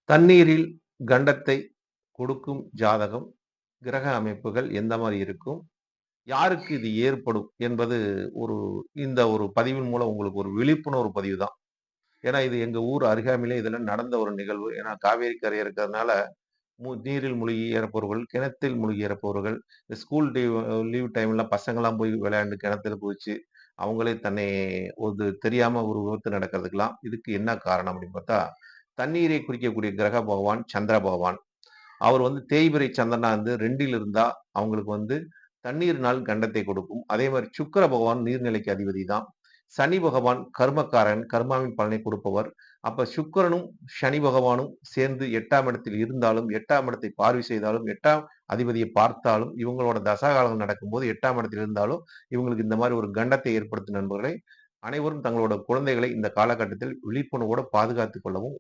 தண்ணீரில் கண்டத்தை கொடுக்கும் ஜாதகம், கிரக அமைப்புகள் எந்த மாரி இருக்கும்? யாருக்கு இது ஏற்படும்? என்பது ஒரு இந்த ஒரு பதிவின் மூலம் உங்களுக்கு ஒரு விழிப்புணர்வு பதிவு தான். ஏன்னா, இது எங்க ஊர் அருகாமையிலே இதெல்லாம் நடந்த ஒரு நிகழ்வு. ஏன்னா, காவேரி கரை இருக்கிறதுனால, நீரில் மூழ்கி இறப்பவர்கள், கிணத்தில் மூழ்கி இறப்பவர்கள், இந்த ஸ்கூல் லீவ் டைம்ல பசங்கலாம் போய் விளையாண்டு கிணத்துல குதிச்சு, அவங்களே தன்னை ஒரு தெரியாம ஒரு விபத்து நடக்கிறதுக்கெல்லாம், இதுக்கு என்ன காரணம் அப்படின்னு பார்த்தா, தண்ணீரை குறிக்கக்கூடிய கிரக பகவான் சந்திர பகவான். அவர் வந்து தேய்பிறை சந்திரனா இருந்து 2ல் இருந்தா, அவங்களுக்கு வந்து தண்ணீரினால் கண்டத்தை கொடுக்கும். அதே மாரி சுக்கிர பகவான் நீர்நிலைக்கு அதிபதி தான். சனி பகவான் கர்மக்காரன், கர்மாவின் பலனை கொடுப்பவர். அப்ப சுக்கிரனும், சனி பகவானும் சேர்ந்து 8ஆம் இடத்தில் இருந்தாலும், 8ஆம் இடத்தை பார்வை செய்தாலும், 8ஆம் அதிபதியை பார்த்தாலும், இவங்களோட தசாகாலங்கள் நடக்கும்போது 8ஆம் இடத்தில் இருந்தாலும், இவங்களுக்கு இந்த மாரி ஒரு கண்டத்தை ஏற்படுத்தும் நண்பர்களே. அனைவரும் தங்களோட குழந்தைகளை இந்த காலகட்டத்தில் விழிப்புணர்வோட பாதுகாத்துக் கொள்ளவும்